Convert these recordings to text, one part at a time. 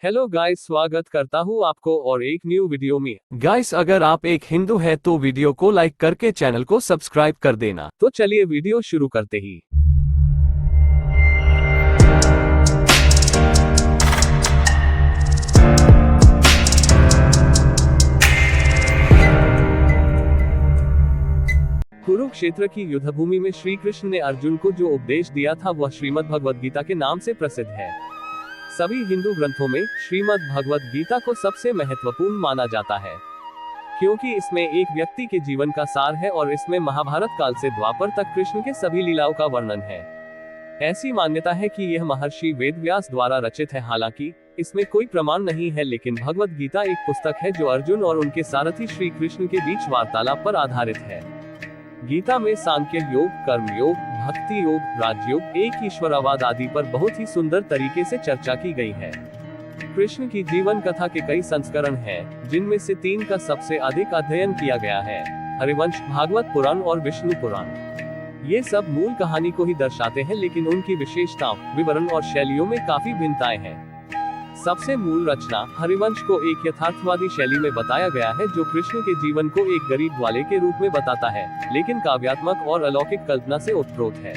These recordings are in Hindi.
हेलो गाइस, स्वागत करता हूँ आपको और एक न्यू वीडियो में। गाइस, अगर आप एक हिंदू हैं तो वीडियो को लाइक करके चैनल को सब्सक्राइब कर देना। तो चलिए वीडियो शुरू करते ही। कुरुक्षेत्र की युद्धभूमि में श्री कृष्ण ने अर्जुन को जो उपदेश दिया था वह श्रीमद् भगवद गीता के नाम से प्रसिद्ध है। सभी हिंदू ग्रंथों में श्रीमद् भगवद गीता को सबसे महत्वपूर्ण माना जाता है, क्योंकि इसमें एक व्यक्ति के जीवन का सार है और इसमें महाभारत काल से द्वापर तक कृष्ण के सभी लीलाओं का वर्णन है। ऐसी मान्यता है कि यह महर्षि वेदव्यास द्वारा रचित है। हालांकि इसमें कोई प्रमाण नहीं है, लेकिन भगवद गीता एक पुस्तक है जो अर्जुन और उनके सारथी श्री कृष्ण के बीच वार्तालाप पर आधारित है। गीता में सांख्य योग, कर्म योग, भक्ति योग, राजयोग, एक ईश्वरवाद आदि पर बहुत ही सुंदर तरीके से चर्चा की गई है। कृष्ण की जीवन कथा के कई संस्करण हैं, जिनमें से 3 का सबसे अधिक अध्ययन किया गया है: हरिवंश, भागवत पुराण और विष्णु पुराण। ये सब मूल कहानी को ही दर्शाते हैं, लेकिन उनकी विशेषताओं, विवरण और शैलियों में काफी भिन्नताएं हैं। सबसे मूल रचना हरिवंश को एक यथार्थवादी शैली में बताया गया है, जो कृष्ण के जीवन को एक गरीब ग्वाले के रूप में बताता है, लेकिन काव्यात्मक और अलौकिक कल्पना से ओतप्रोत है।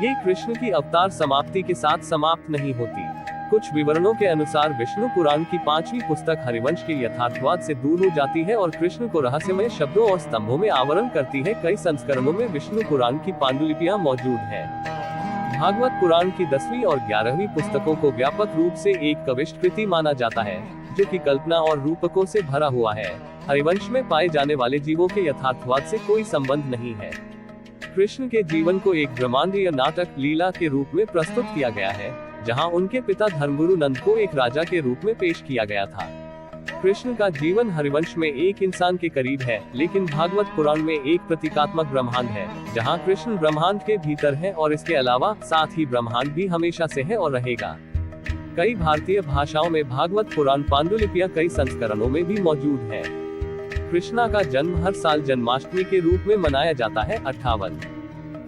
ये कृष्ण की अवतार समाप्ति के साथ समाप्त नहीं होती। कुछ विवरणों के अनुसार विष्णु पुराण की 5वीं पुस्तक हरिवंश के यथार्थवाद से दूर हो जाती है और कृष्ण को रहस्यमय शब्दों और स्तंभों में आवरण करती है। कई संस्करणों में विष्णु पुराण की पांडुलिपियां मौजूद हैं। भागवत पुराण की 10वीं और 11वीं पुस्तकों को व्यापक रूप से एक कविष्ट कृति माना जाता है, जो कि कल्पना और रूपकों से भरा हुआ है। हरिवंश में पाए जाने वाले जीवों के यथार्थवाद से कोई संबंध नहीं है। कृष्ण के जीवन को एक ब्रह्मांडीय नाटक लीला के रूप में प्रस्तुत किया गया है, जहां उनके पिता धर्मगुरु नंद को एक राजा के रूप में पेश किया गया था। कृष्ण का जीवन हरिवंश में एक इंसान के करीब है, लेकिन भागवत पुराण में एक प्रतीकात्मक ब्रह्मांड है, जहां कृष्ण ब्रह्मांड के भीतर है और इसके अलावा साथ ही ब्रह्मांड भी हमेशा से है और रहेगा। कई भारतीय भाषाओं में भागवत पुराण पांडुलिपियां कई संस्करणों में भी मौजूद है। कृष्णा का जन्म हर साल जन्माष्टमी के रूप में मनाया जाता है। 58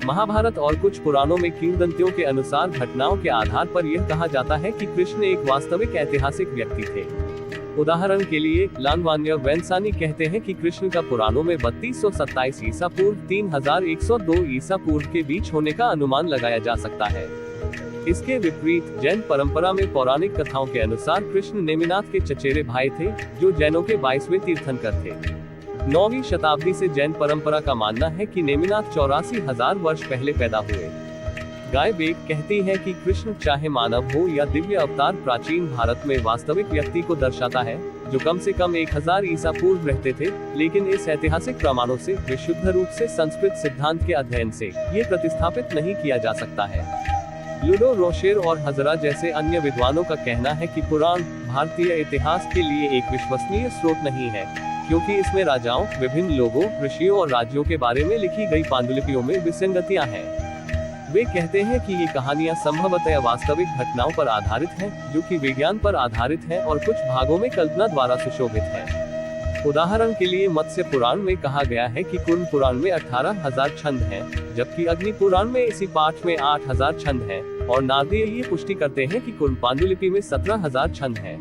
महाभारत और कुछ पुराणों में किंवदंतियों के अनुसार घटनाओं के आधार पर यह कहा जाता है कि कृष्ण एक वास्तविक ऐतिहासिक व्यक्ति थे। उदाहरण के लिए लानवान्य वैनसानी कहते हैं कि कृष्ण का पुराणों में 3227 ईसा पूर्व 3102 ईसा पूर्व के बीच होने का अनुमान लगाया जा सकता है। इसके विपरीत जैन परंपरा में पौराणिक कथाओं के अनुसार कृष्ण नेमिनाथ के चचेरे भाई थे, जो जैनों के 22वें तीर्थंकर थे। 9वीं शताब्दी से जैन परंपरा का मानना है कि नेमिनाथ 84,000 वर्ष पहले पैदा हुए। गाय बेक कहती है कि कृष्ण चाहे मानव हो या दिव्य अवतार प्राचीन भारत में वास्तविक व्यक्ति को दर्शाता है, जो कम से कम 1000 ईसा पूर्व रहते थे, लेकिन इस ऐतिहासिक प्रमाणों से विशुद्ध रूप से संस्कृत सिद्धांत के अध्ययन से ये प्रतिस्थापित नहीं किया जा सकता है। लुडो रोशेर और हजरा जैसे अन्य विद्वानों का कहना है कि पुराण भारतीय इतिहास के लिए एक विश्वसनीय स्रोत नहीं है, क्योंकि इसमें राजाओं, विभिन्न लोगों, ऋषियों और राज्यों के बारे में लिखी गई पांडुलिपियों में विसंगतियां हैं। वे कहते हैं कि ये कहानियां संभवतः वास्तविक घटनाओं पर आधारित हैं, जो कि विज्ञान पर आधारित हैं और कुछ भागों में कल्पना द्वारा सुशोभित हैं। उदाहरण के लिए मत्स्य पुराण में कहा गया है कि कुंभ पुराण में 18,000 छंद हैं, जबकि अग्नि पुराण में इसी पाठ में 8,000 छंद हैं, और नारदीय ये पुष्टि करते हैं कि कुंभ पांडुलिपि में 17,000 छंद हैं।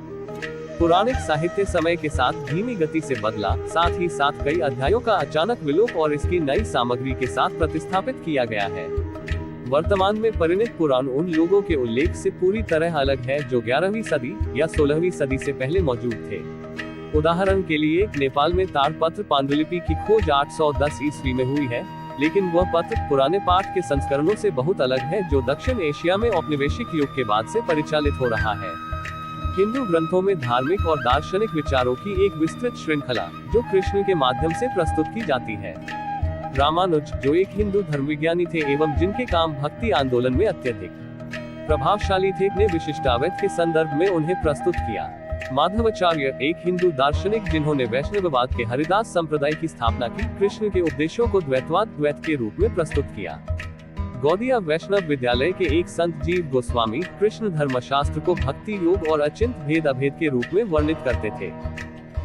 पौराणिक साहित्य समय के साथ धीमी गति से बदला, साथ ही साथ कई अध्यायों का अचानक विलोप और इसकी नई सामग्री के साथ प्रतिस्थापित किया गया है। वर्तमान में परिणित पुराण उन लोगों के उल्लेख से पूरी तरह अलग है जो 11वीं सदी या 16वीं सदी से पहले मौजूद थे। उदाहरण के लिए नेपाल में ताड़पत्र पांडुलिपि की खोज 810 ईस्वी में हुई है, लेकिन वह पत्र पुराने पाठ के संस्करणों से बहुत अलग है, जो दक्षिण एशिया में औपनिवेशिक युग के बाद से परिचालित हो रहा है। हिंदू ग्रंथों में धार्मिक और दार्शनिक विचारों की एक विस्तृत श्रृंखला, जो कृष्ण के माध्यम से प्रस्तुत की जाती है। रामानुज, जो एक हिंदू धर्मविज्ञानी थे एवं जिनके काम भक्ति आंदोलन में अत्यधिक प्रभावशाली थे, ने विशिष्टाद्वैत के संदर्भ में उन्हें प्रस्तुत किया। माधवाचार्य, एक हिंदू दार्शनिक जिन्होंने वैष्णववाद के हरिदास संप्रदाय की स्थापना की, कृष्ण के उपदेशों को द्वैत के रूप में प्रस्तुत किया। गौड़िया वैष्णव विद्यालय के एक संत जीव गोस्वामी कृष्ण धर्मशास्त्र को भक्ति योग और अचिंत भेद अभेद के रूप में वर्णित करते थे।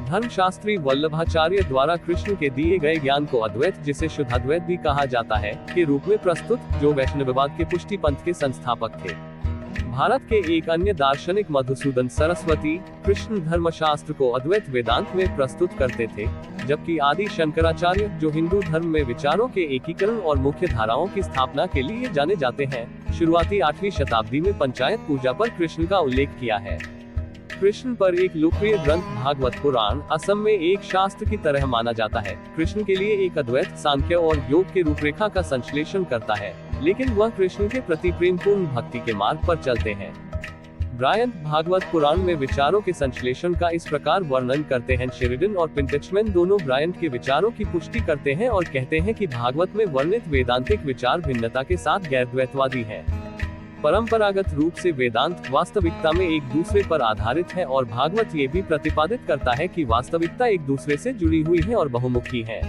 धर्मशास्त्री वल्लभाचार्य द्वारा कृष्ण के दिए गए ज्ञान को अद्वैत, जिसे शुद्धाद्वैत भी कहा जाता है, के रूप में प्रस्तुत, जो वैष्णववाद के पुष्टि पंथ के संस्थापक थे। भारत के एक अन्य दार्शनिक मधुसूदन सरस्वती कृष्ण धर्मशास्त्र को अद्वैत वेदांत में प्रस्तुत करते थे, जबकि आदि शंकराचार्य, जो हिंदू धर्म में विचारों के एकीकरण और मुख्य धाराओं की स्थापना के लिए जाने जाते हैं, शुरुआती 8वीं शताब्दी में पंचायत पूजा पर कृष्ण का उल्लेख किया है। कृष्ण पर एक लोकप्रिय ग्रंथ भागवत पुराण असम में एक शास्त्र की तरह माना जाता है। कृष्ण के लिए एक अद्वैत, सांख्य और योग के रूपरेखा का संश्लेषण करता है, लेकिन वह कृष्ण के प्रति प्रेमपूर्ण भक्ति के मार्ग पर चलते हैं। ब्रायन भागवत पुराण में विचारों के संश्लेषण का इस प्रकार वर्णन करते हैं। शेरिडन और पिंटचमैन दोनों ब्रायन के विचारों की पुष्टि करते हैं और कहते हैं कि भागवत में वर्णित वेदांतिक विचार भिन्नता के साथ गैरद्वैतवादी है। परंपरागत रूप से वेदांत वास्तविकता में एक दूसरे पर आधारित है और भागवत ये भी प्रतिपादित करता है कि वास्तविकता एक दूसरे से जुड़ी हुई है और बहुमुखी है।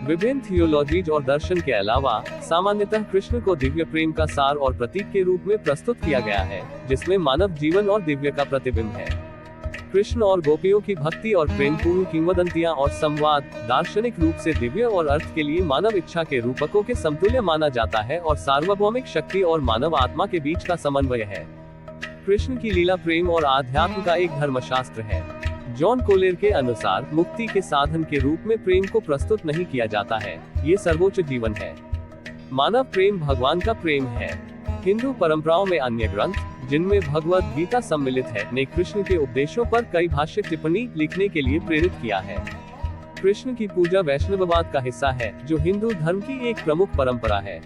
विभिन्न थियोलॉजीज और दर्शन के अलावा सामान्यतः कृष्ण को दिव्य प्रेम का सार और प्रतीक के रूप में प्रस्तुत किया गया है, जिसमें मानव जीवन और दिव्य का प्रतिबिंब है। कृष्ण और गोपियों की भक्ति और प्रेमपूर्ण किंवदंतियां और संवाद दार्शनिक रूप से दिव्य और अर्थ के लिए मानव इच्छा के रूपकों के समतुल्य माना जाता है और सार्वभौमिक शक्ति और मानव आत्मा के बीच का समन्वय है। कृष्ण की लीला प्रेम और आध्यात्म का एक धर्मशास्त्र है। जॉन कोलेर के अनुसार मुक्ति के साधन के रूप में प्रेम को प्रस्तुत नहीं किया जाता है, ये सर्वोच्च जीवन है। मानव प्रेम भगवान का प्रेम है। हिंदू परंपराओं में अन्य ग्रंथ, जिनमें भगवद गीता सम्मिलित है, ने कृष्ण के उपदेशों पर कई भाष्य टिप्पणी लिखने के लिए प्रेरित किया है। कृष्ण की पूजा वैष्णववाद का हिस्सा है, जो हिंदू धर्म की एक प्रमुख परंपरा है।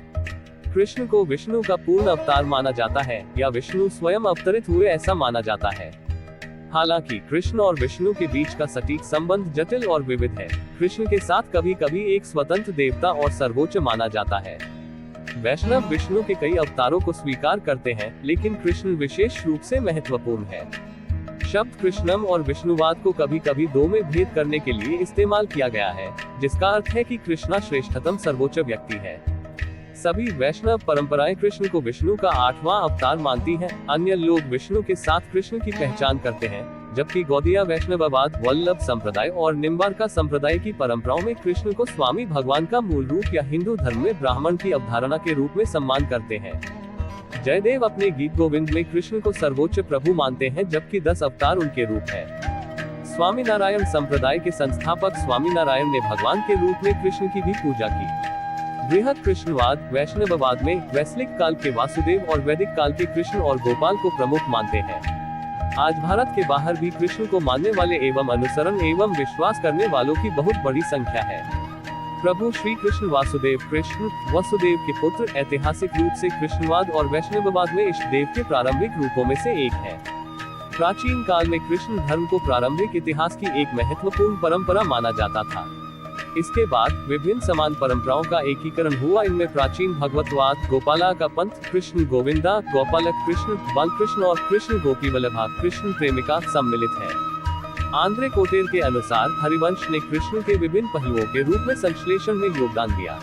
कृष्ण को विष्णु का पूर्ण अवतार माना जाता है या विष्णु स्वयं अवतरित हुए ऐसा माना जाता है। हालांकि कृष्ण और विष्णु के बीच का सटीक संबंध जटिल और विविध है। कृष्ण के साथ कभी कभी एक स्वतंत्र देवता और सर्वोच्च माना जाता है। वैष्णव विष्णु के कई अवतारों को स्वीकार करते हैं, लेकिन कृष्ण विशेष रूप से महत्वपूर्ण है। शब्द कृष्णम और विष्णुवाद को कभी कभी दो में भेद करने के लिए इस्तेमाल किया गया है, जिसका अर्थ है कि कृष्णा श्रेष्ठतम सर्वोच्च व्यक्ति है। सभी वैष्णव परंपराएं कृष्ण को विष्णु का 8वां अवतार मानती हैं। अन्य लोग विष्णु के साथ कृष्ण की पहचान करते हैं, जबकि गौड़िया वैष्णववाद, वल्लभ संप्रदाय और निम्बार्का संप्रदाय की परंपराओं में कृष्ण को स्वामी भगवान का मूल रूप या हिंदू धर्म में ब्राह्मण की अवधारणा के रूप में सम्मान करते हैं। जयदेव अपने गीत गोविंद में कृष्ण को सर्वोच्च प्रभु मानते हैं, जबकि 10 अवतार उनके रूप है। स्वामीनारायण संप्रदाय के संस्थापक स्वामीनारायण ने भगवान के रूप में कृष्ण की भी पूजा की। बृहद कृष्णवाद वैष्णववाद में वैश्विक काल के वासुदेव और वैदिक काल के कृष्ण और गोपाल को प्रमुख मानते हैं। आज भारत के बाहर भी कृष्ण को मानने वाले एवं अनुसरण एवं विश्वास करने वालों की बहुत बड़ी संख्या है। प्रभु श्री कृष्ण वासुदेव कृष्ण वसुदेव के पुत्र ऐतिहासिक रूप से कृष्णवाद और वैष्णववाद में इष्ट देव के प्रारंभिक रूपों में से एक है। प्राचीन काल में कृष्ण धर्म को प्रारंभिक इतिहास की एक महत्वपूर्ण परंपरा माना जाता था। इसके बाद विभिन्न समान परंपराओं का एकीकरण हुआ। इनमें प्राचीन भगवतवाद, गोपाला का पंथ, कृष्ण गोविंदा, गोपालक कृष्ण, बालकृष्ण और कृष्ण गोपी वल्लभा कृष्ण प्रेमिका सम्मिलित है। आंद्रे कोटेर के अनुसार हरिवंश ने कृष्ण के विभिन्न पहलुओं के रूप में संश्लेषण में योगदान दिया।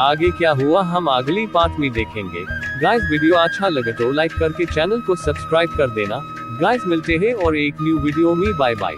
आगे क्या हुआ हम अगली पार्ट में देखेंगे। गाइस, वीडियो अच्छा लगे तो लाइक करके चैनल को सब्सक्राइब कर देना। गाइस, मिलते हैं और एक न्यू वीडियो में। Bye bye.